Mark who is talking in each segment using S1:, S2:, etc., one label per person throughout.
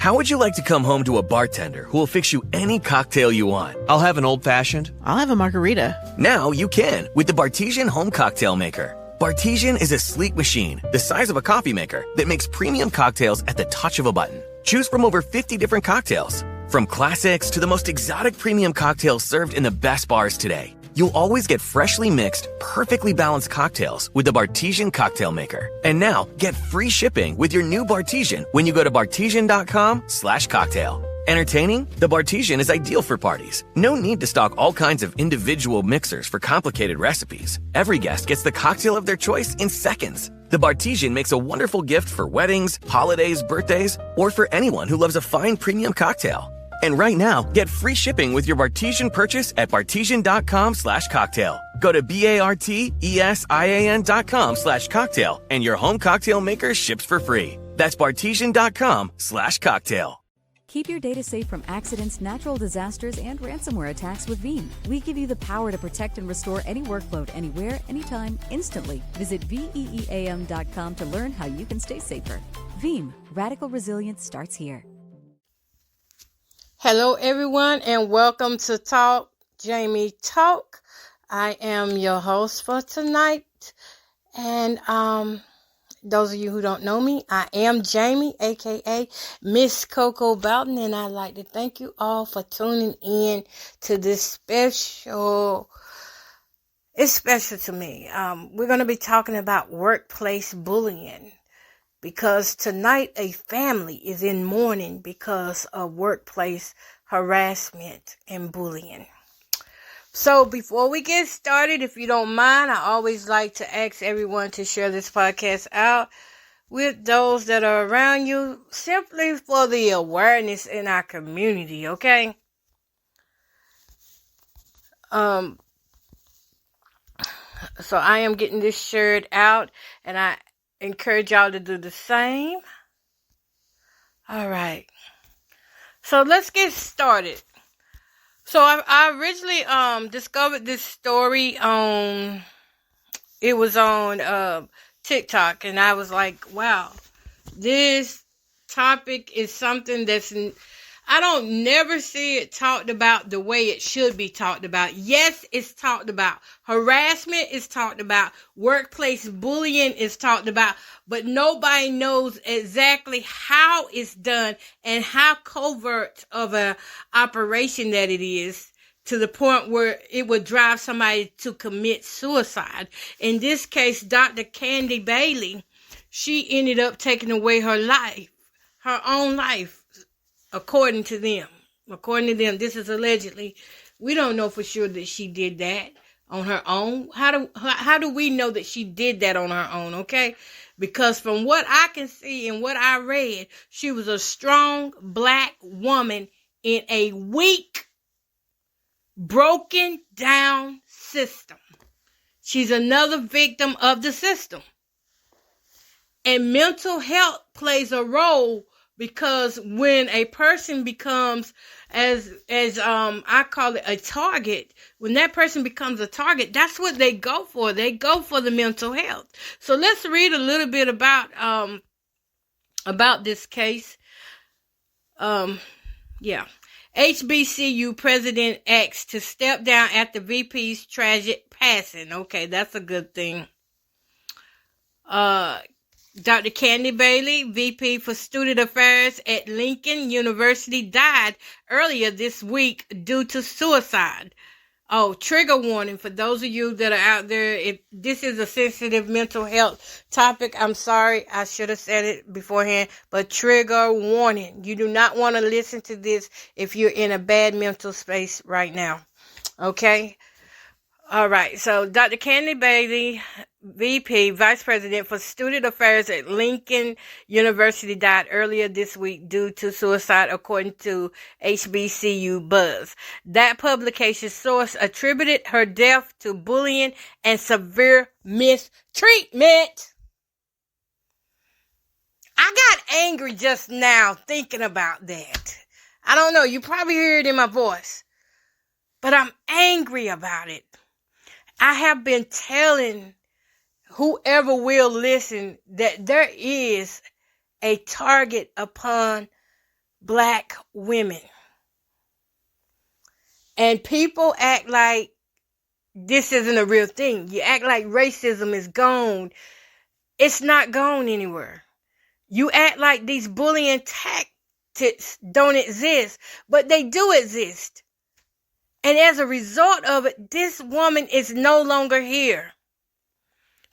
S1: How would you like to come home to a bartender who will fix you any cocktail you want?
S2: I'll have an old-fashioned.
S3: I'll have a margarita.
S1: Now you can with the Bartesian Home Cocktail Maker. Bartesian is a sleek machine the size of a coffee maker that makes premium cocktails at the touch of a button. Choose from over 50 different cocktails, from classics to the most exotic premium cocktails served in the best bars today. You'll always get freshly mixed, perfectly balanced cocktails with the Bartesian Cocktail Maker. And now, get free shipping with your new Bartesian when you go to bartesian.com/cocktail. Entertaining? The Bartesian is ideal for parties. No need to stock all kinds of individual mixers for complicated recipes. Every guest gets the cocktail of their choice in seconds. The Bartesian makes a wonderful gift for weddings, holidays, birthdays, or for anyone who loves a fine premium cocktail. And right now, get free shipping with your Bartesian purchase at bartesian.com/cocktail. Go to bartesian.com/cocktail and your home cocktail maker ships for free. That's bartesian.com/cocktail.
S4: Keep your data safe from accidents, natural disasters, and ransomware attacks with Veeam. We give you the power to protect and restore any workload anywhere, anytime, instantly. Visit veeam.com to learn how you can stay safer. Veeam, radical resilience starts here.
S5: Hello, everyone, and welcome to Talk Jamie Talk. I am your host for tonight, and those of you who don't know me, I am Jamie, aka Miss Coco Belton, and I'd like to thank you all for tuning in to this special. It's special to me. We're going to be talking about workplace bullying, because tonight a family is in mourning because of workplace harassment and bullying. So before we get started, if you don't mind, I always like to ask everyone to share this podcast out with those that are around you, simply for the awareness in our community, okay? So I am getting this shared out, and I encourage y'all to do the same. All right. So let's get started. So I originally discovered this story on TikTok, and I was like, wow, this topic is something I don't never see it talked about the way it should be talked about. Yes, it's talked about. Harassment is talked about. Workplace bullying is talked about. But nobody knows exactly how it's done and how covert of a operation that it is, to the point where it would drive somebody to commit suicide. In this case, Dr. Candia Bailey, she ended up taking away her own life. According to them, this is allegedly. We don't know for sure that she did that on her own. How do we know that she did that on her own? Okay, because from what I can see and what I read, she was a strong black woman in a weak, broken down system. She's another victim of the system, and mental health plays a role. Because when a person becomes, as I call it, a target, when that person becomes a target, that's what they go for. They go for the mental health. So let's read a little bit about this case. HBCU president asked to step down after VP's tragic passing. Okay, that's a good thing. Dr. Candia Bailey, VP for Student Affairs at Lincoln University, died earlier this week due to suicide. Oh, trigger warning for those of you that are out there. If this is a sensitive mental health topic, I'm sorry, I should have said it beforehand, but trigger warning. You do not want to listen to this if you're in a bad mental space right now. Okay? All right, so Dr. Candia Bailey, VP, Vice President for Student Affairs at Lincoln University, died earlier this week due to suicide, according to HBCU Buzz. That publication source attributed her death to bullying and severe mistreatment. I got angry just now thinking about that. I don't know, you probably hear it in my voice, but I'm angry about it. I have been telling whoever will listen that there is a target upon black women. And people act like this isn't a real thing. You act like racism is gone. It's not gone anywhere. You act like these bullying tactics don't exist, but they do exist. And as a result of it, this woman is no longer here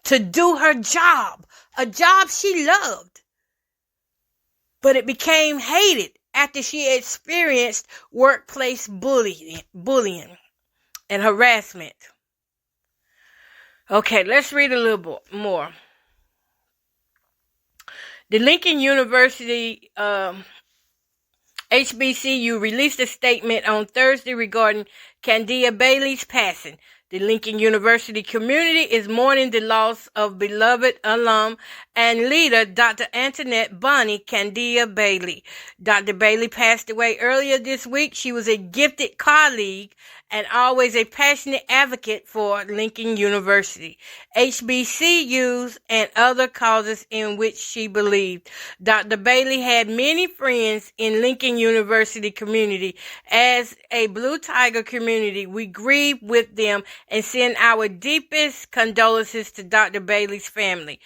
S5: to do her job, a job she loved. But it became hated after she experienced workplace bullying and harassment. Okay, let's read a little more. The Lincoln University HBCU released a statement on Thursday regarding Candia Bailey's passing. The Lincoln University community is mourning the loss of beloved alum and leader Dr. Antoinette Bonnie Candia Bailey. Dr. Bailey passed away earlier this week. She was a gifted colleague and always a passionate advocate for Lincoln University, HBCUs, and other causes in which she believed. Dr. Bailey had many friends in Lincoln University community. As a Blue Tiger community, we grieve with them and send our deepest condolences to Dr. Bailey's family.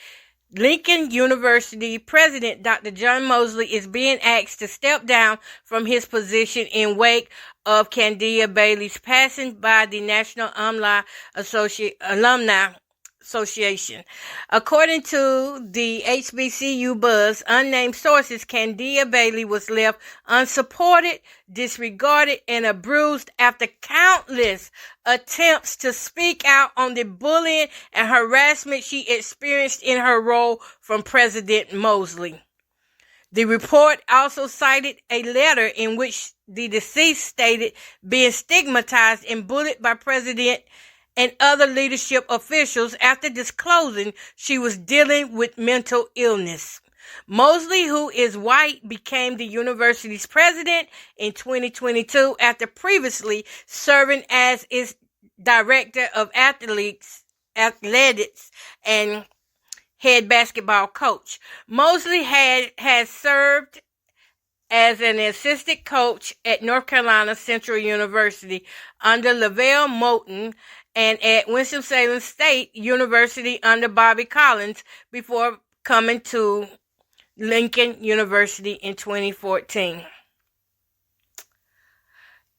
S5: Lincoln University President Dr. John Mosley is being asked to step down from his position in wake of Candia Bailey's passing by the National Alumni Association. According to the HBCU Buzz, unnamed sources, Candia Bailey was left unsupported, disregarded, and bruised after countless attempts to speak out on the bullying and harassment she experienced in her role from President Mosley. The report also cited a letter in which the deceased stated being stigmatized and bullied by President and other leadership officials after disclosing she was dealing with mental illness. Mosley, who is white, became the university's president in 2022 after previously serving as its director of athletics and head basketball coach. Mosley has served as an assistant coach at North Carolina Central University under Lavelle Moulton and at Winston-Salem State University under Bobby Collins before coming to Lincoln University in 2014.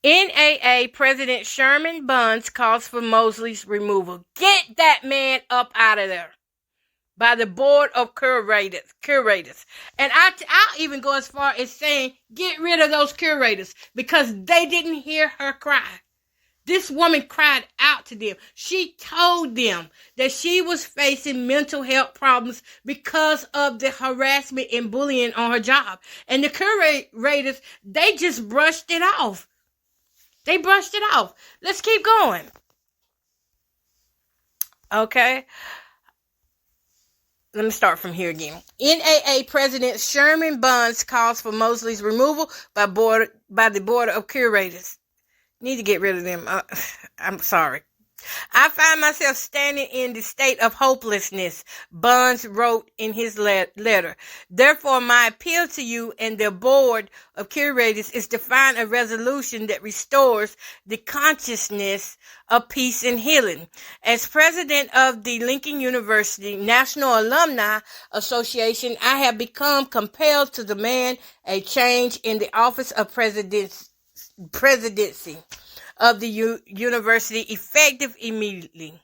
S5: NAA President Sherman Bunds calls for Mosley's removal. Get that man up out of there by the board of curators. And I'll even go as far as saying, get rid of those curators because they didn't hear her cry. This woman cried out to them. She told them that she was facing mental health problems because of the harassment and bullying on her job. And the curators, they just brushed it off. They brushed it off. Let's keep going. Okay. Let me start from here again. NAA President Sherman Bunds calls for Mosley's removal by the board of curators. Need to get rid of them. I'm sorry. I find myself standing in the state of hopelessness, Bunds wrote in his letter. Therefore, my appeal to you and the board of curators is to find a resolution that restores the consciousness of peace and healing. As president of the Lincoln University National Alumni Association, I have become compelled to demand a change in the office of presidency of the university effective immediately.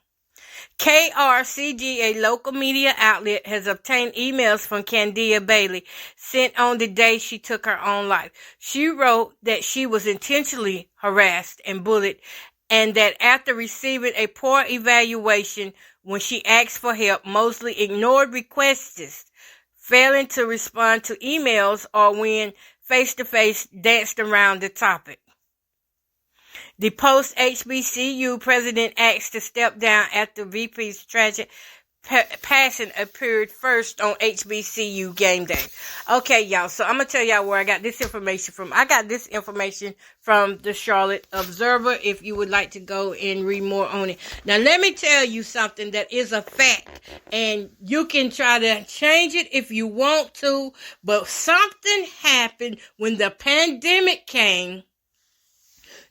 S5: KRCG, a local media outlet, has obtained emails from Candia Bailey sent on the day she took her own life. She wrote that she was intentionally harassed and bullied and that after receiving a poor evaluation when she asked for help, Mosley ignored requests, failing to respond to emails or when face-to-face danced around the topic. The post-HBCU president asked to step down after VP's tragic passing appeared first on HBCU game day. Okay, y'all. So I'm going to tell y'all where I got this information from. I got this information from the Charlotte Observer, if you would like to go and read more on it. Now, let me tell you something that is a fact, and you can try to change it if you want to, but something happened when the pandemic came.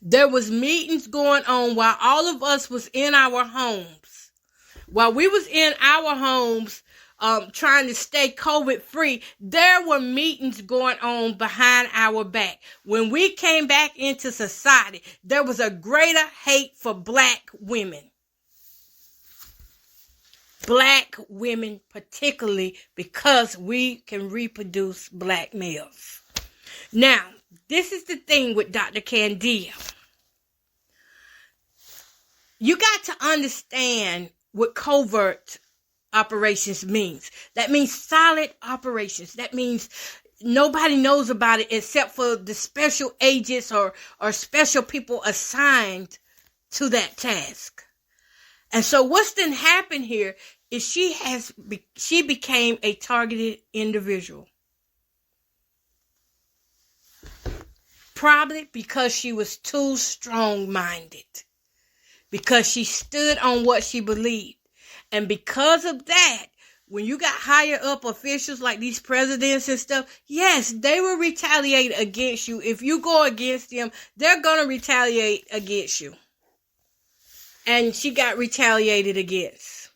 S5: There was meetings going on while all of us was in our homes. While we was in our homes trying to stay COVID free, there were meetings going on behind our back. When we came back into society, there was a greater hate for black women. Black women particularly, because we can reproduce black males. Now, this is the thing with Dr. Candia. You got to understand what covert operations means. That means solid operations. That means nobody knows about it except for the special agents or special people assigned to that task. And so what's then happened here is she became a targeted individual. Probably because she was too strong-minded. Because she stood on what she believed. And because of that, when you got higher up officials like these presidents and stuff, yes, they will retaliate against you. If you go against them, they're going to retaliate against you. And she got retaliated against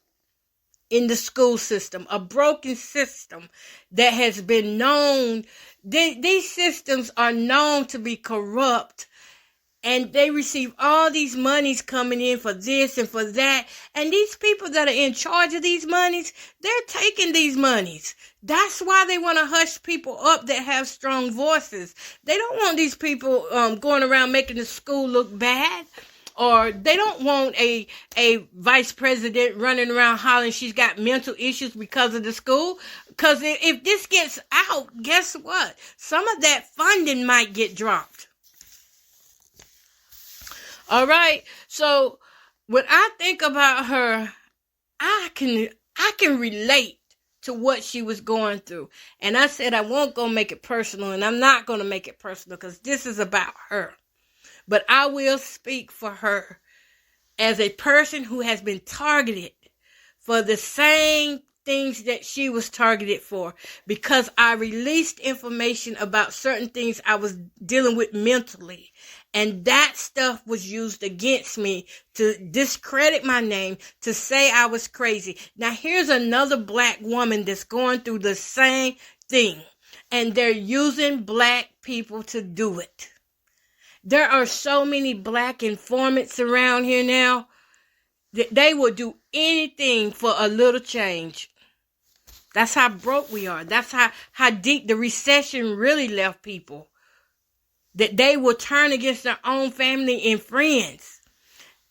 S5: in the school system, a broken system that has been known. These systems are known to be corrupt. And they receive all these monies coming in for this and for that. And these people that are in charge of these monies, they're taking these monies. That's why they want to hush people up that have strong voices. They don't want these people going around making the school look bad. Or they don't want a vice president running around hollering she's got mental issues because of the school. Because if this gets out, guess what? Some of that funding might get dropped. All right. So when I think about her, I can relate to what she was going through. And I said I won't go make it personal, and I'm not going to make it personal because this is about her. But I will speak for her as a person who has been targeted for the same things that she was targeted for, because I released information about certain things I was dealing with mentally. And that stuff was used against me to discredit my name, to say I was crazy. Now, here's another black woman that's going through the same thing. And they're using black people to do it. There are so many black informants around here now that they will do anything for a little change. That's how broke we are. That's how deep the recession really left people. That they will turn against their own family and friends.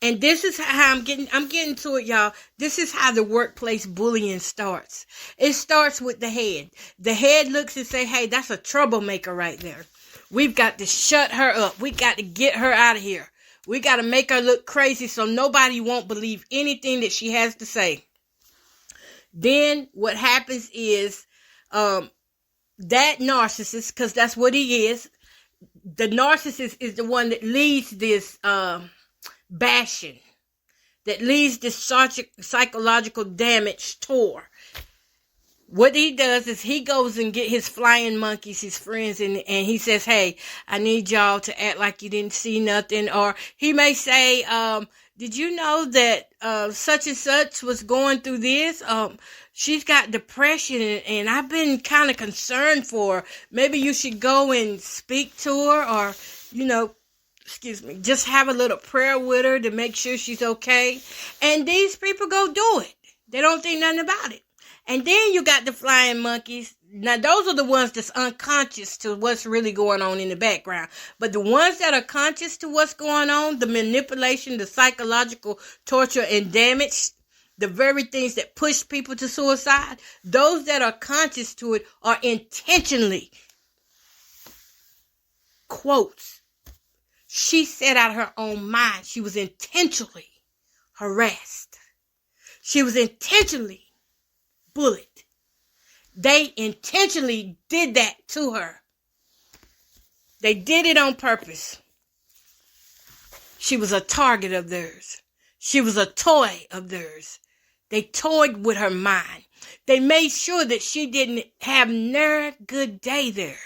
S5: And this is how I'm getting to it, y'all. This is how the workplace bullying starts. It starts with the head. The head looks and say, hey, that's a troublemaker right there. We've got to shut her up. We got to get her out of here. We got to make her look crazy so nobody won't believe anything that she has to say. Then what happens is that narcissist, because that's what he is, the narcissist is the one that leads this bashing, that leads this psychological damage tour. What he does is he goes and get his flying monkeys, his friends, and he says, hey, I need y'all to act like you didn't see nothing. Or he may say, did you know that such and such was going through this? She's got depression, and I've been kind of concerned for her. Maybe you should go and speak to her, or, just have a little prayer with her to make sure she's okay. And these people go do it. They don't think nothing about it. And then you got the flying monkeys. Now, those are the ones that's unconscious to what's really going on in the background. But the ones that are conscious to what's going on, the manipulation, the psychological torture and damage, the very things that push people to suicide, those that are conscious to it are intentionally, quotes, she said out of her own mind, she was intentionally harassed. She was intentionally bullet. They intentionally did that to her. They did it on purpose. She was a target of theirs. She was a toy of theirs. They toyed with her mind. They made sure that she didn't have near good day there.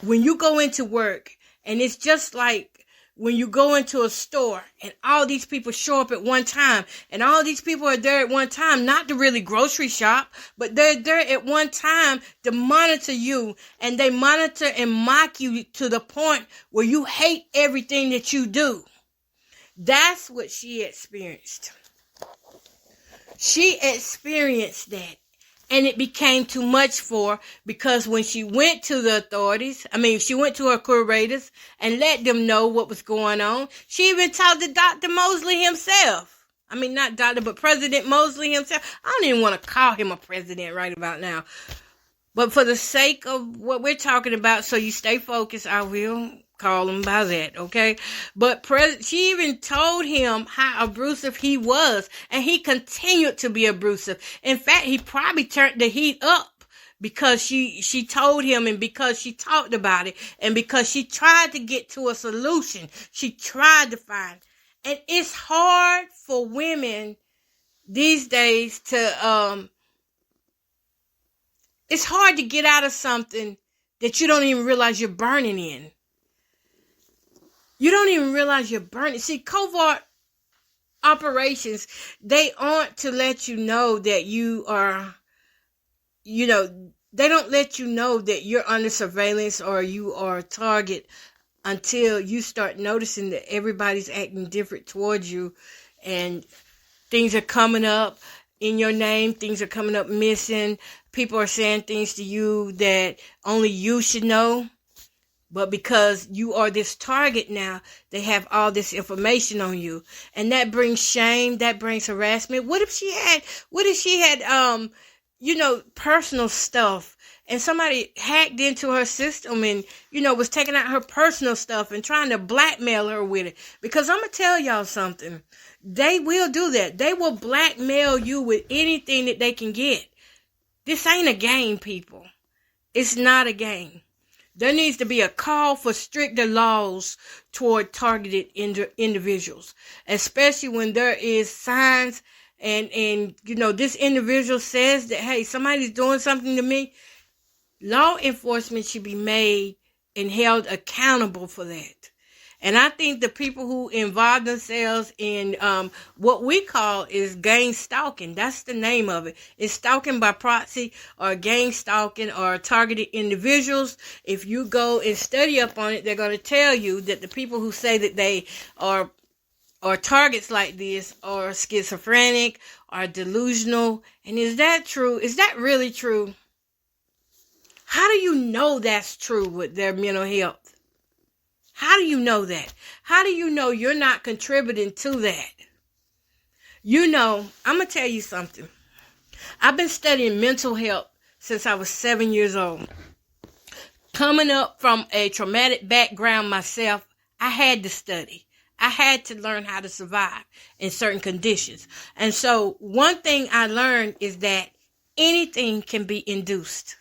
S5: When you go into work, and it's just like when you go into a store and all these people show up at one time, and all these people are there at one time, not to really grocery shop, but they're there at one time to monitor you, and they monitor and mock you to the point where you hate everything that you do. That's what she experienced. She experienced that. And it became too much for her, because when she went to the authorities, she went to her curators and let them know what was going on. She even talked to Dr. Mosley himself. Not Dr., but President Mosley himself. I don't even want to call him a president right about now. But for the sake of what we're talking about, so you stay focused, I will call him by that, okay? But she even told him how abusive he was, and he continued to be abusive. In fact, he probably turned the heat up because she told him, and because she talked about it, and because she tried to get to a solution. She tried to find. And it's hard for women these days to, it's hard to get out of something that you don't even realize you're burning in. You don't even realize you're burning. See, covert operations, they aren't to let you know that you are, they don't let you know that you're under surveillance or you are a target until you start noticing that everybody's acting different towards you, and things are coming up in your name. Things are coming up missing. People are saying things to you that only you should know. But because you are this target now, they have all this information on you. And that brings shame. That brings harassment. What if she had, personal stuff, and somebody hacked into her system and, was taking out her personal stuff and trying to blackmail her with it? Because I'm going to tell y'all something. They will do that. They will blackmail you with anything that they can get. This ain't a game, people. It's not a game. There needs to be a call for stricter laws toward targeted individuals, especially when there is signs and this individual says that, hey, somebody's doing something to me. Law enforcement should be made and held accountable for that. And I think the people who involve themselves in what we call is gang stalking. That's the name of it. It's stalking by proxy, or gang stalking, or targeted individuals. If you go and study up on it, they're going to tell you that the people who say that they are targets like this are schizophrenic, are delusional. And is that true? Is that really true? How do you know that's true with their mental health? How do you know that? How do you know you're not contributing to that? I'm going to tell you something. I've been studying mental health since I was 7 years old. Coming up from a traumatic background myself, I had to study. I had to learn how to survive in certain conditions. And so one thing I learned is that anything can be induced.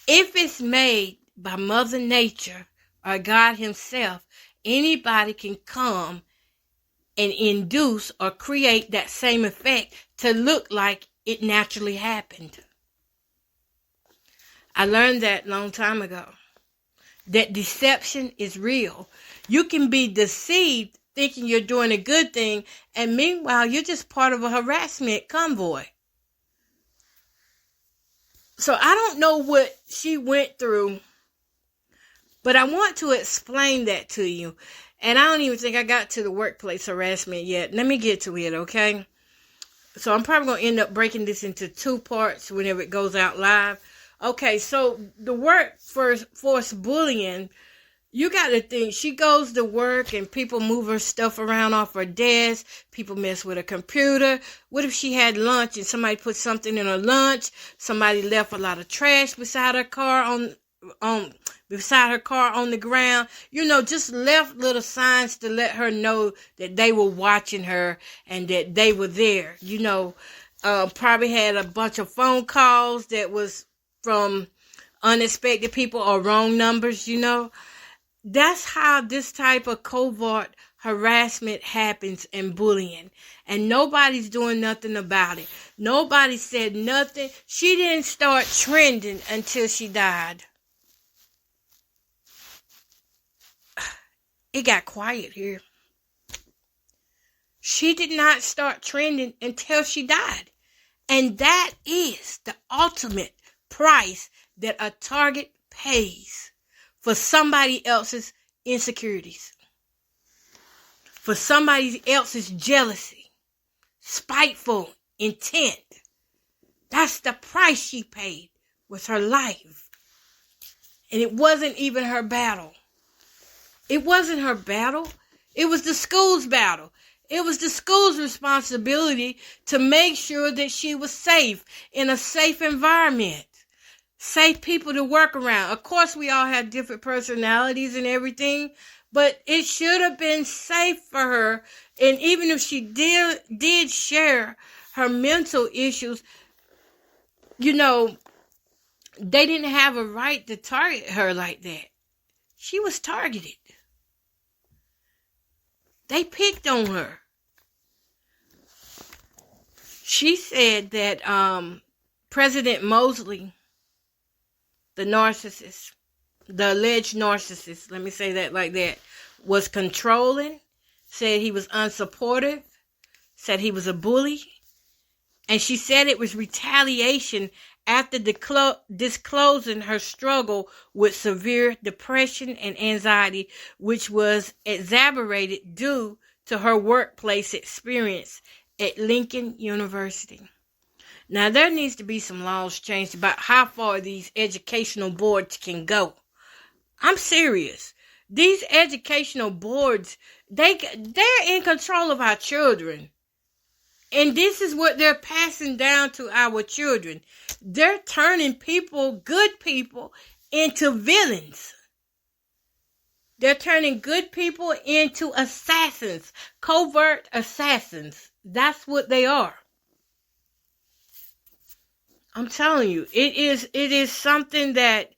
S5: If it's made by Mother Nature or God himself, anybody can come and induce or create that same effect to look like it naturally happened. I learned that a long time ago. That deception is real. You can be deceived thinking you're doing a good thing, and meanwhile, you're just part of a harassment convoy. So I don't know what she went through, but I want to explain that to you. And I don't even think I got to the workplace harassment yet. Let me get to it, okay? So I'm probably going to end up breaking this into 2 parts whenever it goes out live. Okay, so the workforce bullying, you got to think, she goes to work and people move her stuff around off her desk. People mess with her computer. What if she had lunch and somebody put something in her lunch? Somebody left a lot of trash beside her car beside her car on the ground. Just left little signs to let her know that they were watching her and that they were there. Probably had a bunch of phone calls that was from unexpected people or wrong numbers. That's how this type of covert harassment happens and bullying. And nobody's doing nothing about it. Nobody said nothing. She didn't start trending until she died. It got quiet here. She did not start trending until she died. And that is the ultimate price that a target pays for somebody else's insecurities, for somebody else's jealousy, spiteful intent. That's the price she paid with her life. And it wasn't even her battle. It wasn't her battle. It was the school's battle. It was the school's responsibility to make sure that she was safe, in a safe environment. Safe people to work around. Of course, we all have different personalities and everything, but it should have been safe for her. And even if she did share her mental issues, they didn't have a right to target her like that. She was targeted. They picked on her. She said that President Mosley, the narcissist, the alleged narcissist, let me say that like that, was controlling, said he was unsupportive, said he was a bully, and she said it was retaliation after disclosing her struggle with severe depression and anxiety, which was exacerbated due to her workplace experience at Lincoln University. Now, there needs to be some laws changed about how far these educational boards can go. I'm serious. These educational boards, they're in control of our children. And this is what they're passing down to our children. They're turning good people, into villains. They're turning good people into assassins, covert assassins. That's what they are. I'm telling you, it is something that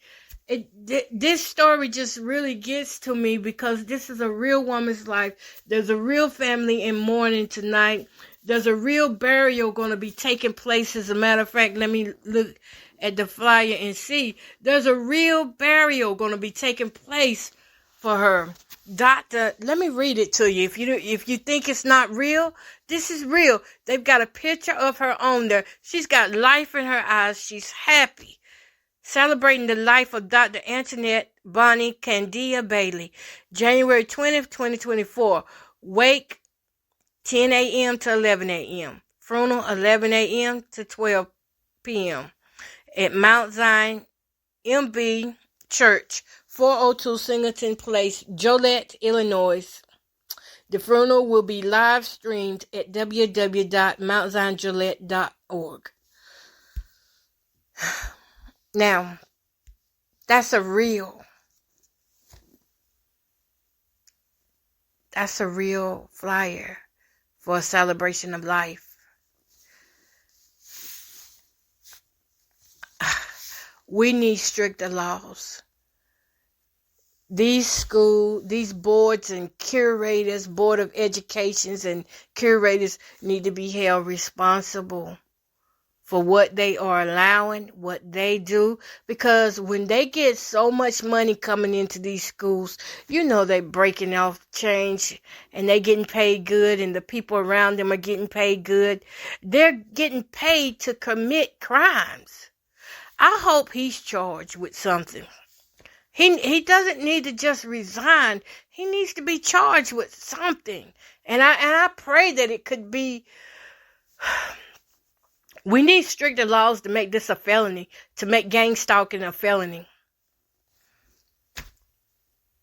S5: this story just really gets to me, because this is a real woman's life. There's a real family in mourning tonight. There's a real burial going to be taking place. As a matter of fact, let me look at the flyer and see. There's a real burial going to be taking place for her. Let me read it to you. If you think it's not real, this is real. They've got a picture of her on there. She's got life in her eyes. She's happy. Celebrating the life of Dr. Antoinette Bonnie Candia Bailey. January 20th, 2024. Wake 10 a.m. to 11 a.m. Funeral 11 a.m. to 12 p.m. at Mount Zion MB Church, 402 Singleton Place, Joliet, Illinois. The funeral will be live streamed at www.mountzionjoliet.org. Now, that's a real flyer for a celebration of life. We need stricter laws. These boards and curators, Board of Educations and curators need to be held responsible for what they are allowing, what they do. Because when they get so much money coming into these schools, they're breaking off change and they're getting paid good, and the people around them are getting paid good. They're getting paid to commit crimes. I hope he's charged with something. He doesn't need to just resign. He needs to be charged with something. And I pray that it could be. We need stricter laws to make this a felony, to make gang stalking a felony.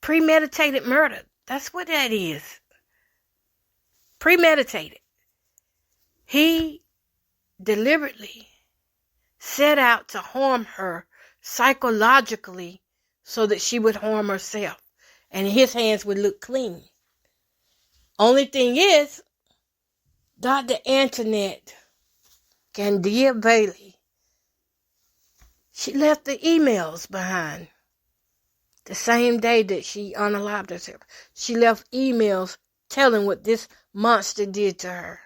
S5: Premeditated murder. That's what that is. Premeditated. He deliberately set out to harm her psychologically so that she would harm herself and his hands would look clean. Only thing is, Dr. Antoinette Candia Bailey, she left the emails behind. The same day that she unalived herself, she left emails telling what this monster did to her.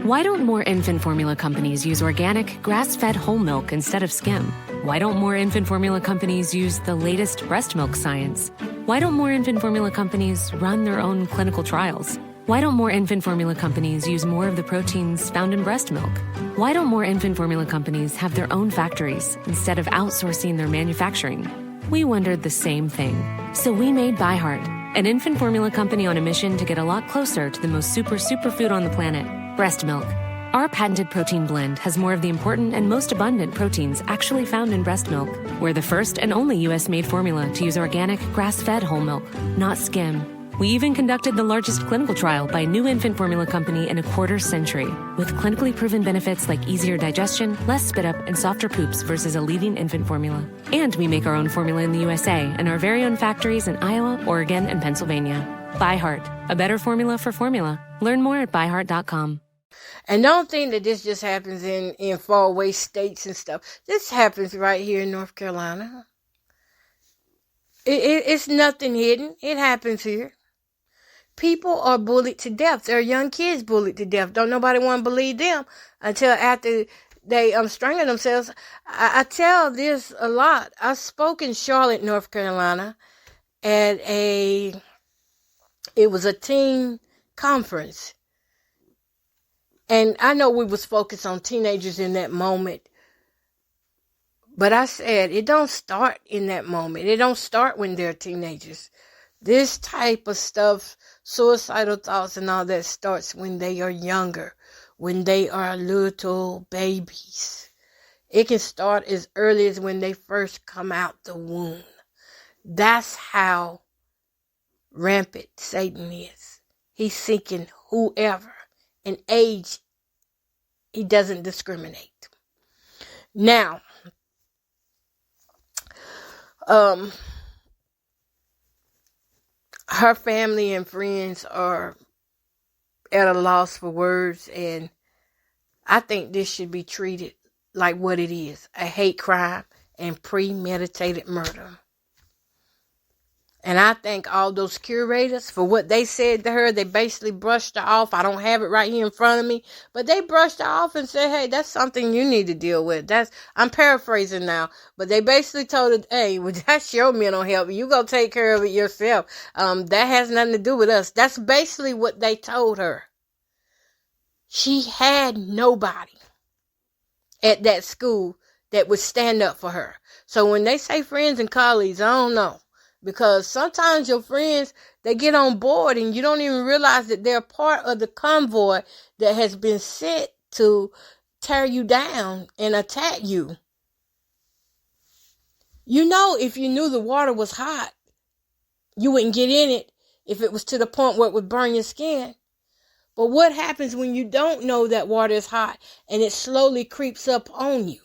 S2: Why don't more infant formula companies use organic, grass-fed whole milk instead of skim? Why don't more infant formula companies use the latest breast milk science? Why don't more infant formula companies run their own clinical trials? Why don't more infant formula companies use more of the proteins found in breast milk? Why don't more infant formula companies have their own factories instead of outsourcing their manufacturing? We wondered the same thing. So we made ByHeart, an infant formula company on a mission to get a lot closer to the most superfood on the planet, breast milk. Our patented protein blend has more of the important and most abundant proteins actually found in breast milk. We're the first and only U.S.-made formula to use organic, grass-fed whole milk, not skim. We even conducted the largest clinical trial by a new infant formula company in a quarter century, with clinically proven benefits like easier digestion, less spit up, and softer poops versus a leading infant formula. And we make our own formula in the USA and our very own factories in Iowa, Oregon, and Pennsylvania. ByHeart, a better formula for formula. Learn more at byheart.com.
S5: And don't think that this just happens in faraway states and stuff. This happens right here in North Carolina. It's nothing hidden. It happens here. People are bullied to death. There are young kids bullied to death. Don't nobody want to believe them until after they strangle themselves. I tell this a lot. I spoke in Charlotte, North Carolina at it was a teen conference. And I know we was focused on teenagers in that moment. But I said, it don't start in that moment. It don't start when they're teenagers. This type of stuff, suicidal thoughts and all that, starts when they are younger, when they are little babies. It can start as early as when they first come out the womb. That's how rampant Satan is. He's seeking whoever. In age, he doesn't discriminate. Now, her family and friends are at a loss for words, and I think this should be treated like what it is, a hate crime and premeditated murder. And I thank all those curators for what they said to her. They basically brushed her off. I don't have it right here in front of me, but they brushed her off and said, hey, that's something you need to deal with. I'm paraphrasing now, but they basically told her, hey, well, that's your mental health. You go take care of it yourself. That has nothing to do with us. That's basically what they told her. She had nobody at that school that would stand up for her. So when they say friends and colleagues, I don't know. Because sometimes your friends, they get on board and you don't even realize that they're part of the convoy that has been sent to tear you down and attack you. You know, if you knew the water was hot, you wouldn't get in it if it was to the point where it would burn your skin. But what happens when you don't know that water is hot and it slowly creeps up on you?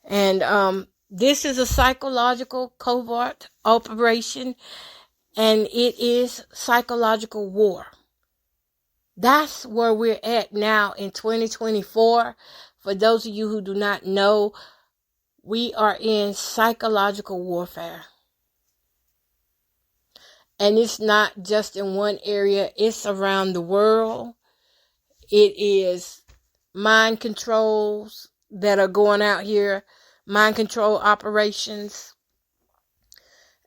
S5: And this is a psychological covert operation, and it is psychological war. That's where we're at now in 2024. For those of you who do not know, we are in psychological warfare. And it's not just in one area, it's around the world. It is mind controls that are going out here. Mind control operations.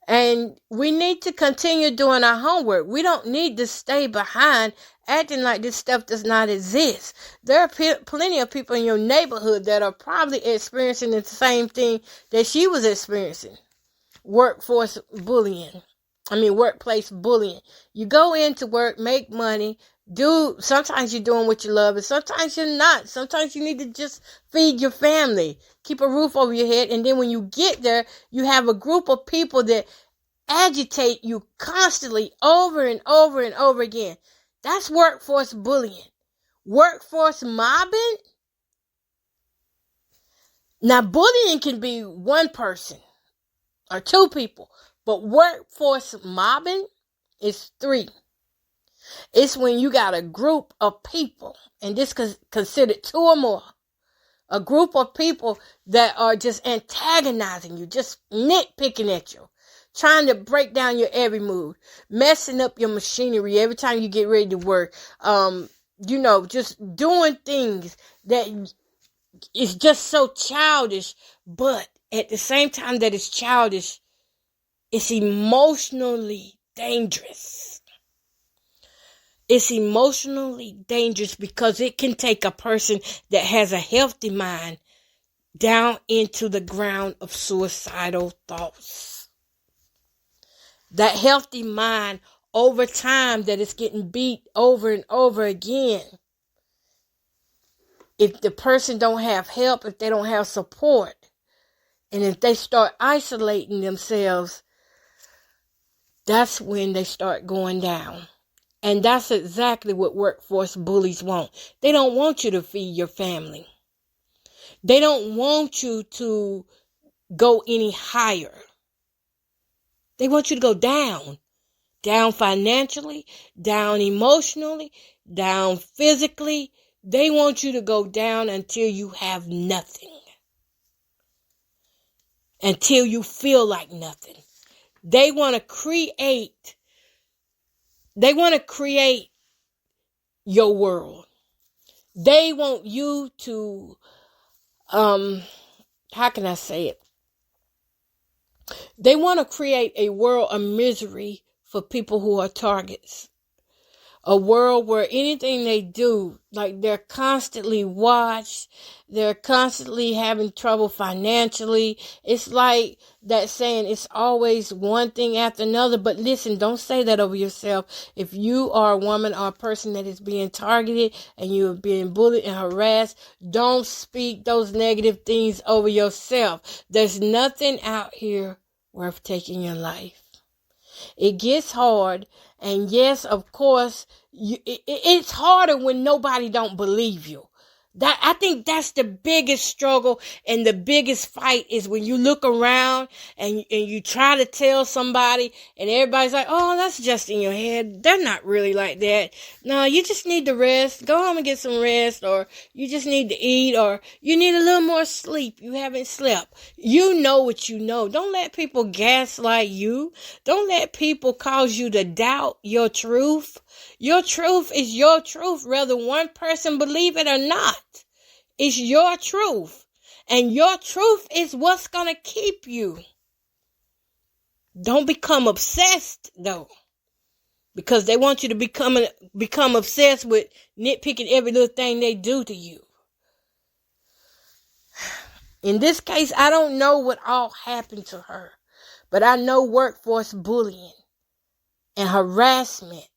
S5: And we need to continue doing our homework. We don't need to stay behind acting like this stuff does not exist. There are plenty of people in your neighborhood that are probably experiencing the same thing that she was experiencing. Workplace bullying. You go into work, make money, sometimes you're doing what you love, and sometimes you're not. Sometimes you need to just feed your family, keep a roof over your head, and then when you get there, you have a group of people that agitate you constantly over and over and over again. That's workforce bullying. Workforce mobbing? Now, bullying can be one person or two people, but workforce mobbing is three. It's when you got a group of people, and this is considered two or more. A group of people that are just antagonizing you, just nitpicking at you, trying to break down your every move, messing up your machinery every time you get ready to work. Just doing things that is just so childish, but at the same time that it's childish, it's emotionally dangerous. It's emotionally dangerous because it can take a person that has a healthy mind down into the ground of suicidal thoughts. That healthy mind, over time, that is getting beat over and over again. If the person don't have help, if they don't have support, and if they start isolating themselves, that's when they start going down. And that's exactly what workforce bullies want. They don't want you to feed your family. They don't want you to go any higher. They want you to go down. Down financially, down emotionally, down physically. They want you to go down until you have nothing. Until you feel like nothing. They want to create your world. They want you to, how can I say it? They want to create a world of misery for people who are targets. A world where anything they do, like they're constantly watched, they're constantly having trouble financially. It's like that saying, it's always one thing after another. But listen, don't say that over yourself. If you are a woman or a person that is being targeted and you're being bullied and harassed, don't speak those negative things over yourself. There's nothing out here worth taking your life. It gets hard, and yes, of course, it's harder when nobody don't believe you. I think that's the biggest struggle and the biggest fight is when you look around and you try to tell somebody and everybody's like, oh, that's just in your head. They're not really like that. No, you just need to rest. Go home and get some rest, or you just need to eat, or you need a little more sleep. You haven't slept. You know what you know. Don't let people gaslight you. Don't let people cause you to doubt your truth. Your truth is your truth, whether one person believe it or not. It's your truth. And your truth is what's going to keep you. Don't become obsessed, though. Because they want you to become obsessed with nitpicking every little thing they do to you. In this case, I don't know what all happened to her. But I know workforce bullying and harassment.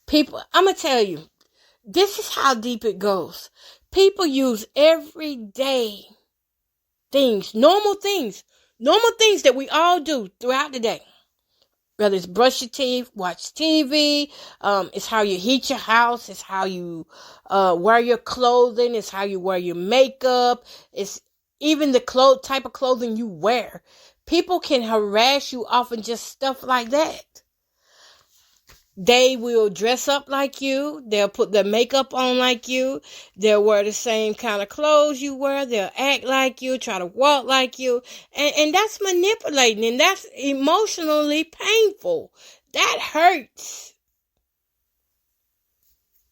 S5: People, I'm going to tell you, this is how deep it goes. People use everyday things, normal things that we all do throughout the day. Whether it's brush your teeth, watch TV, it's how you heat your house, it's how you wear your clothing, it's how you wear your makeup, it's even the type of clothing you wear. People can harass you off of just stuff like that. They will dress up like you. They'll put their makeup on like you. They'll wear the same kind of clothes you wear. They'll act like you, try to walk like you. And that's manipulating, and that's emotionally painful. That hurts.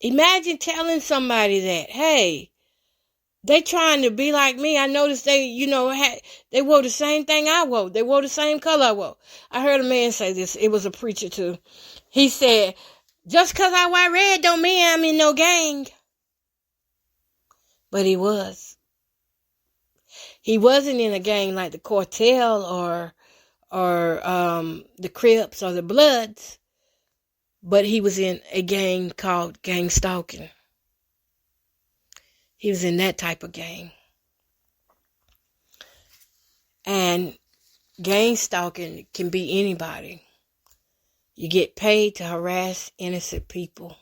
S5: Imagine telling somebody that, hey, they trying to be like me. I noticed they wore the same thing I wore. They wore the same color I wore. I heard a man say this. It was a preacher too. He said, just because I wear red don't mean I'm in no gang. But he was. He wasn't in a gang like the Cartel or the Crips or the Bloods. But he was in a gang called gang stalking. He was in that type of gang. And gang stalking can be anybody. You get paid to harass innocent people.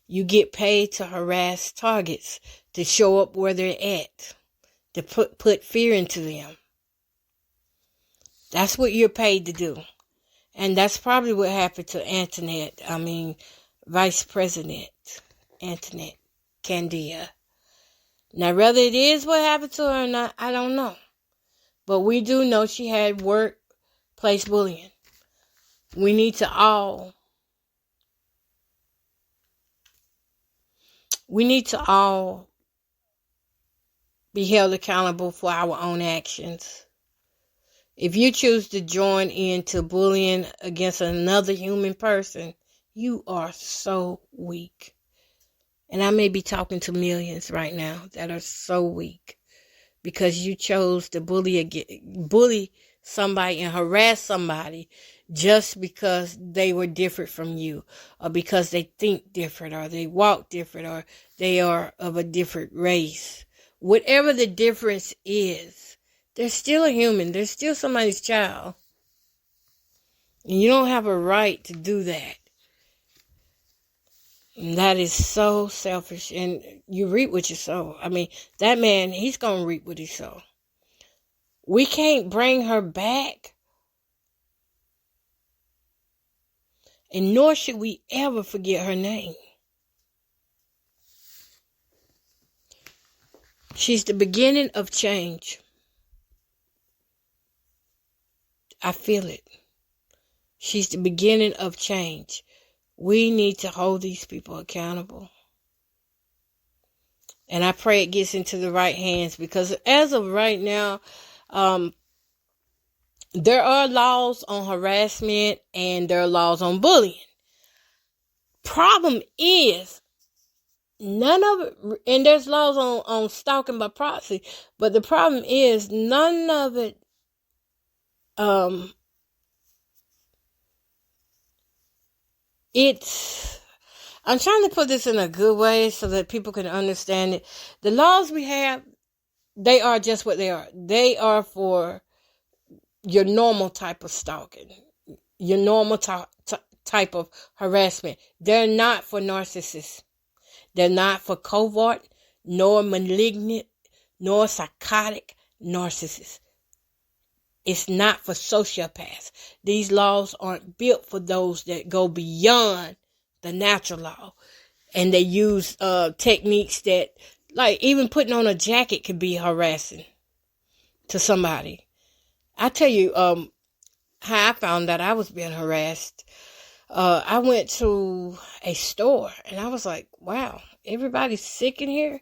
S5: You get paid to harass targets, to show up where they're at, to put fear into them. That's what you're paid to do. And that's probably what happened to Vice President Antoinette Candia. Now, whether it is what happened to her or not, I don't know. But we do know she had workplace bullying. We need to all be held accountable for our own actions. If you choose to join into bullying against another human person, you are so weak. And I may be talking to millions right now that are so weak because you chose to bully somebody and harass somebody just because they were different from you, or because they think different, or they walk different, or they are of a different race. Whatever the difference is, they're still a human. They're still somebody's child. And you don't have a right to do that. And that is so selfish. And you reap what you sow. That man, he's going to reap what he sow. We can't bring her back. And nor should we ever forget her name. She's the beginning of change. I feel it. She's the beginning of change. We need to hold these people accountable. And I pray it gets into the right hands, because as of right now, there are laws on harassment and there are laws on bullying. Problem is, none of it, and there's laws on stalking by proxy, but the problem is none of it I'm trying to put this in a good way so that people can understand it. The laws we have, they are just what they are. They are for your normal type of stalking, your normal type of harassment. They're not for narcissists. They're not for covert, nor malignant, nor psychotic narcissists. It's not for sociopaths. These laws aren't built for those that go beyond the natural law. And they use techniques that, like, even putting on a jacket could be harassing to somebody. I tell you how I found out I was being harassed. I went to a store and I was like, wow, everybody's sick in here.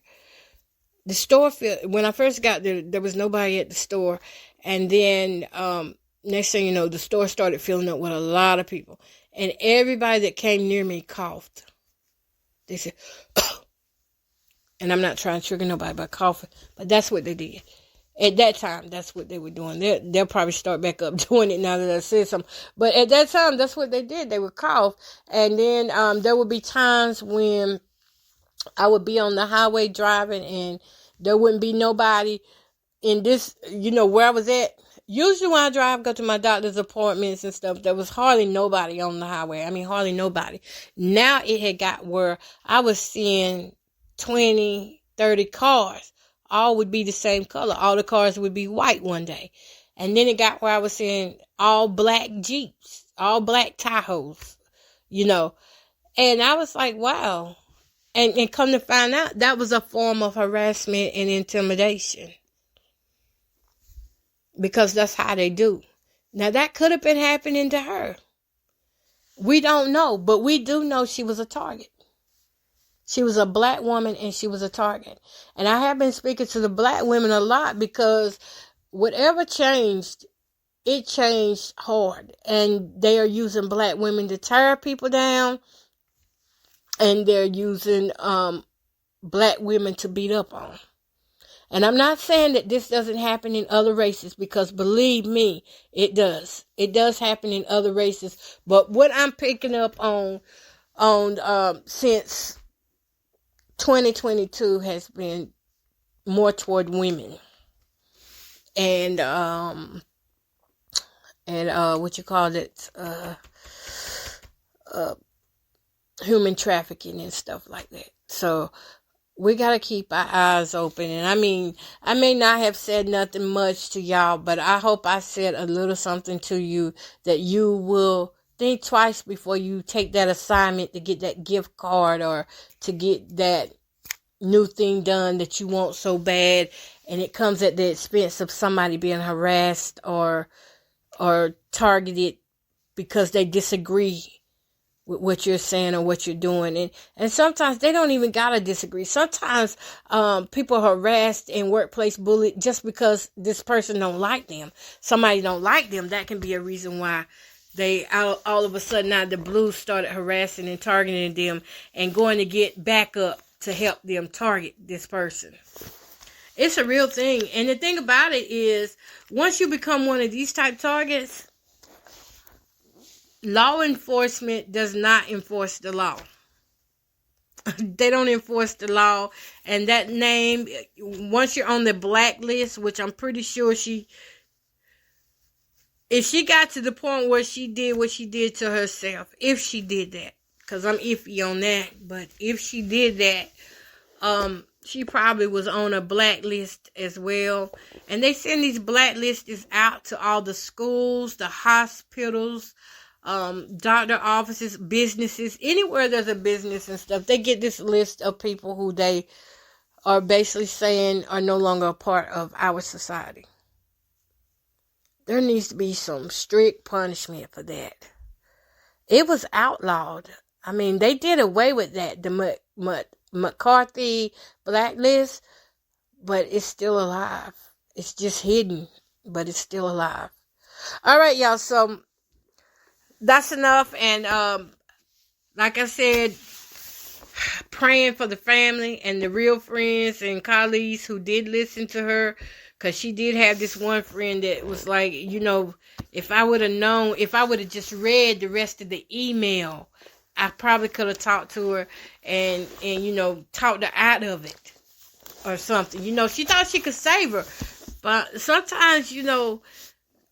S5: The store, when I first got there, there was nobody at the store. And then next thing you know, the store started filling up with a lot of people. And everybody that came near me coughed. They said, and I'm not trying to trigger nobody by coughing, but that's what they did. At that time, that's what they were doing. They'll probably start back up doing it now that I said something. But at that time, that's what they did. They would cough. And then there would be times when I would be on the highway driving and there wouldn't be nobody in this, where I was at. Usually when I drive, go to my doctor's appointments and stuff, there was hardly nobody on the highway. Hardly nobody. Now it had got where I was seeing 20, 30 cars. All would be the same color. All the cars would be white one day. And then it got where I was seeing all black Jeeps, all black Tahoes, And I was like, wow. And come to find out, that was a form of harassment and intimidation. Because that's how they do. Now, that could have been happening to her. We don't know, but we do know she was a target. She was a black woman and she was a target. And I have been speaking to the black women a lot because whatever changed, it changed hard. And they are using black women to tear people down. And they're using black women to beat up on. And I'm not saying that this doesn't happen in other races, because believe me, it does. It does happen in other races. But what I'm picking up on since 2022 has been more toward women. And human trafficking and stuff like that. So we got to keep our eyes open. And I mean, I may not have said nothing much to y'all, but I hope I said a little something to you that you will think twice before you take that assignment to get that gift card or to get that new thing done that you want so bad, and it comes at the expense of somebody being harassed or targeted because they disagree with what you're saying or what you're doing. And sometimes they don't even gotta disagree. Sometimes people are harassed and workplace bullied just because this person don't like them. Somebody don't like them. That can be a reason why they all of a sudden out of the blue started harassing and targeting them and going to get backup to help them target this person. It's a real thing. And the thing about it is, once you become one of these type targets, law enforcement does not enforce the law. They don't enforce the law. And that name, once you're on the blacklist, which I'm pretty sure if she got to the point where she did what she did to herself, if she did that, because I'm iffy on that, but if she did that, she probably was on a blacklist as well. And they send these blacklists out to all the schools, the hospitals, doctor offices, businesses, anywhere there's a business and stuff. They get this list of people who they are basically saying are no longer a part of our society. There needs to be some strict punishment for that. It was outlawed. I mean, they did away with that, the McCarthy blacklist, but it's still alive. It's just hidden, but it's still alive. All right, y'all, so that's enough. And like I said, praying for the family and the real friends and colleagues who did listen to her, because she did have this one friend that was like, if I would have known, if I would have just read the rest of the email, I probably could have talked to her and talked her out of it or something. She thought she could save her. But sometimes,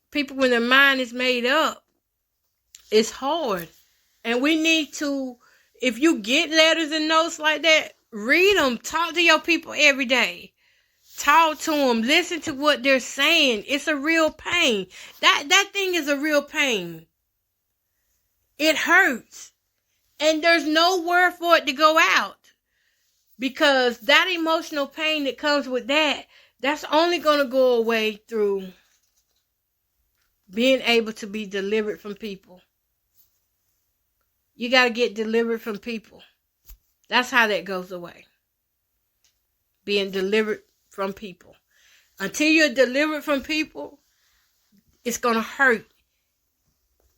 S5: people, when their mind is made up, it's hard. And we need to, if you get letters and notes like that, read them. Talk to your people every day. Talk to them. Listen to what they're saying. It's a real pain. That thing is a real pain. It hurts. And there's nowhere for it to go out. Because that emotional pain that comes with that, that's only going to go away through being able to be delivered from people. You got to get delivered from people. That's how that goes away. Being delivered from people. Until you're delivered from people, it's going to hurt.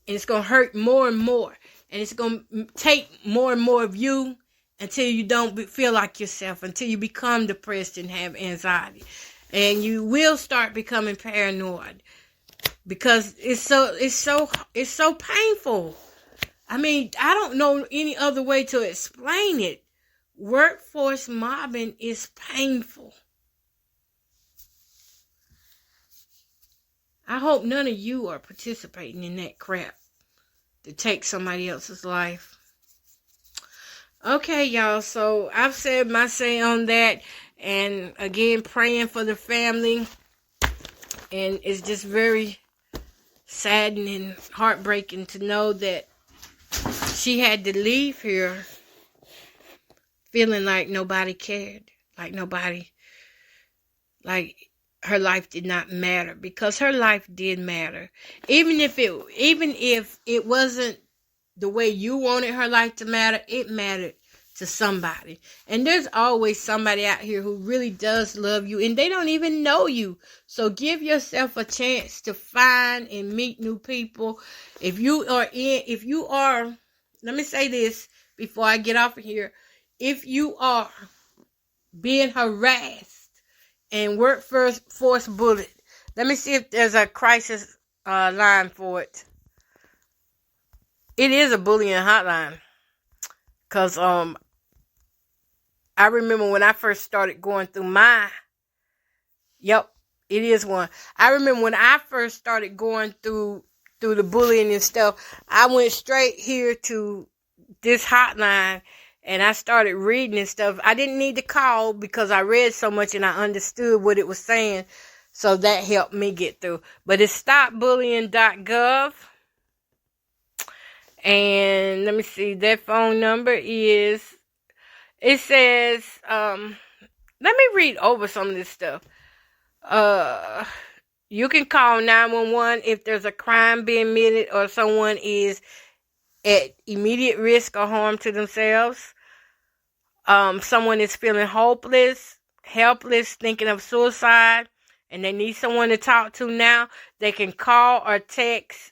S5: And it's going to hurt more and more. And it's going to take more and more of you until you don't feel like yourself. Until you become depressed and have anxiety. And you will start becoming paranoid. Because it's so painful. I mean, I don't know any other way to explain it. Workforce mobbing is painful. I hope none of you are participating in that crap to take somebody else's life. Okay, y'all, so I've said my say on that. And again, praying for the family. And it's just very saddening, heartbreaking to know that she had to leave here feeling like nobody cared, like her life did not matter, because her life did matter. Even if it wasn't the way you wanted her life to matter, it mattered to somebody. And there's always somebody out here who really does love you, and they don't even know you. So give yourself a chance to find and meet new people. If you are, let me say this before I get off of here. If you are being harassed and workforce bullied, let me see if there's a crisis line for it. It is a bullying hotline. Because I remember when I first started going through it is one. I remember when I first started going through the bullying and stuff, I went straight here to this hotline and I started reading and stuff. I didn't need to call because I read so much and I understood what it was saying. So that helped me get through. But it's stopbullying.gov. And let me see, that phone number is, it says, let me read over some of this stuff. You can call 911 if there's a crime being committed or someone is at immediate risk or harm to themselves. Someone is feeling hopeless, helpless, thinking of suicide, and they need someone to talk to now. They can call or text.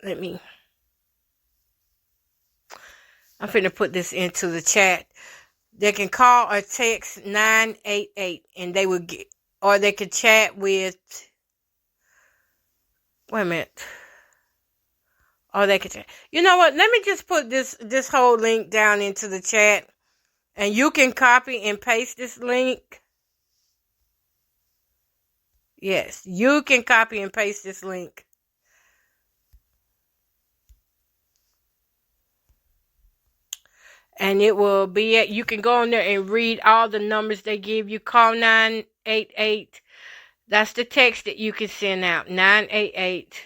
S5: I'm finna put this into the chat. They can call or text 988 and they will get, or they could chat with, wait a minute. Or they could chat. You know what? Let me just put this whole link down into the chat and you can copy and paste this link. Yes, you can copy and paste this link. And it will be at, you can go on there and read all the numbers they give you. Call 988. That's the text that you can send out. 988.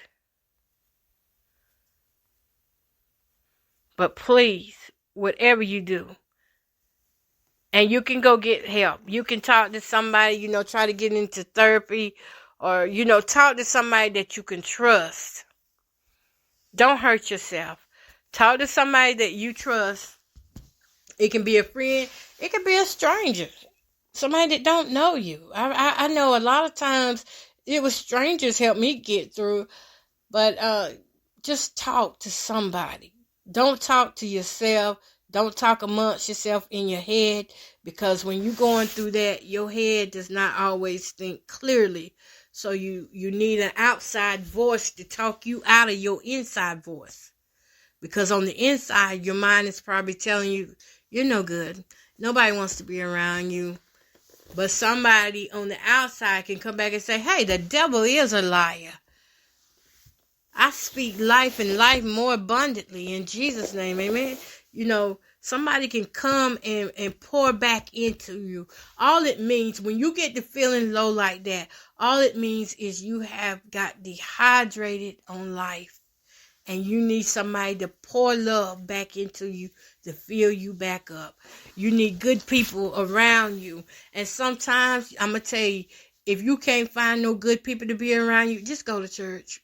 S5: But please, whatever you do, and you can go get help. You can talk to somebody, try to get into therapy, or, talk to somebody that you can trust. Don't hurt yourself. Talk to somebody that you trust. It can be a friend. It can be a stranger. Somebody that don't know you. I know a lot of times it was strangers helped me get through. But just talk to somebody. Don't talk to yourself. Don't talk amongst yourself in your head. Because when you're going through that, your head does not always think clearly. So you need an outside voice to talk you out of your inside voice. Because on the inside, your mind is probably telling you, you're no good. Nobody wants to be around you. But somebody on the outside can come back and say, hey, the devil is a liar. I speak life and life more abundantly in Jesus' name. Amen. Somebody can come and pour back into you. All it means when you get to feeling low like that, all it means is you have got dehydrated on life. And you need somebody to pour love back into you to fill you back up. You need good people around you. And sometimes, I'm going to tell you, if you can't find no good people to be around you, just go to church.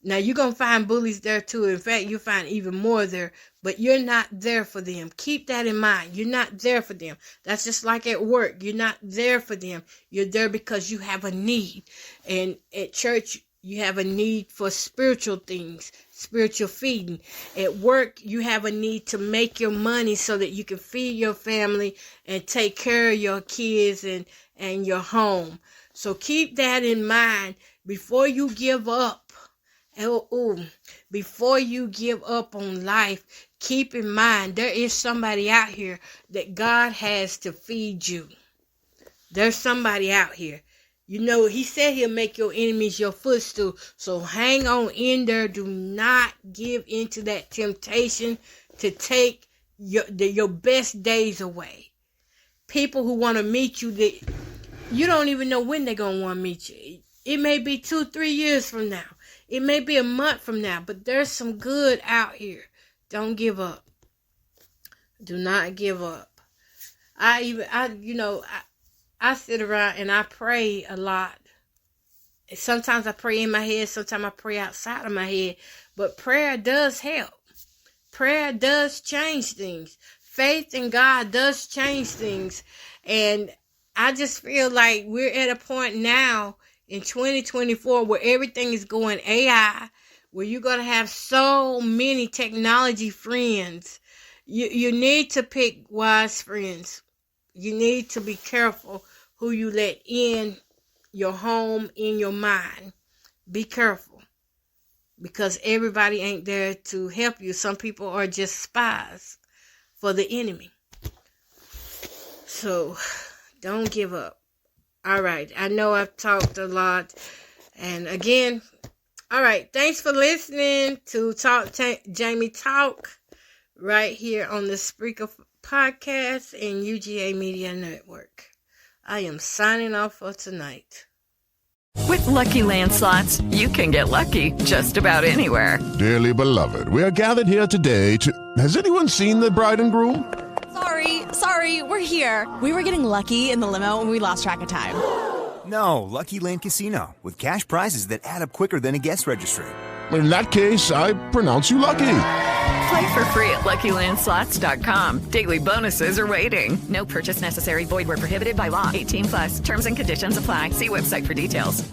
S5: Now, you're going to find bullies there too. In fact, you'll find even more there. But you're not there for them. Keep that in mind. You're not there for them. That's just like at work. You're not there for them. You're there because you have a need. And at church, you have a need for spiritual things, spiritual feeding. At work, you have a need to make your money so that you can feed your family and take care of your kids and your home. So keep that in mind before you give up. Before you give up on life, keep in mind there is somebody out here that God has to feed you. There's somebody out here. He said he'll make your enemies your footstool. So hang on in there. Do not give into that temptation to take your best days away. People who want to meet you, that you don't even know when they're going to want to meet you. It may be 2-3 years from now. It may be a month from now. But there's some good out here. Don't give up. Do not give up. I sit around and I pray a lot. Sometimes I pray in my head. Sometimes I pray outside of my head. But prayer does help. Prayer does change things. Faith in God does change things. And I just feel like we're at a point now in 2024 where everything is going AI, where you're going to have so many technology friends. You need to pick wise friends. You need to be careful who you let in your home, in your mind. Be careful. Because everybody ain't there to help you. Some people are just spies for the enemy. So, don't give up. All right. I know I've talked a lot. And again, All right. Thanks for listening to Jamie Talk right here on the Spreaker Podcast and UGA Media Network. I am signing off for tonight.
S3: With Lucky Land Slots, you can get lucky just about anywhere.
S6: Dearly beloved, we are gathered here today to... Has anyone seen the bride and groom?
S7: Sorry, we're here. We were getting lucky in the limo and we lost track of time.
S8: No, Lucky Land Casino, with cash prizes that add up quicker than a guest registry.
S6: In that case, I pronounce you lucky.
S3: Play for free at LuckyLandSlots.com. Daily bonuses are waiting. No purchase necessary. Void where prohibited by law. 18+. Terms and conditions apply. See website for details.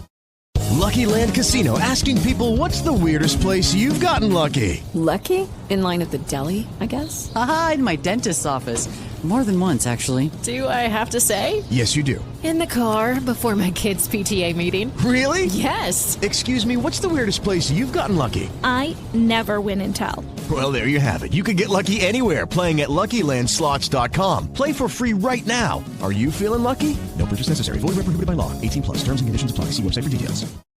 S9: Lucky Land Casino, asking people, what's the weirdest place you've gotten lucky?
S10: Lucky? In line at the deli, I guess?
S11: Aha, in my dentist's office. More than once, actually.
S7: Do I have to say?
S9: Yes, you do.
S10: In the car before my kids' PTA meeting.
S9: Really?
S10: Yes.
S9: Excuse me, what's the weirdest place you've gotten lucky?
S12: I never win and tell.
S9: Well, there you have it. You can get lucky anywhere, playing at LuckyLandSlots.com. Play for free right now. Are you feeling lucky? No purchase necessary. Void where prohibited by law. 18+. Terms and conditions apply. See website for details.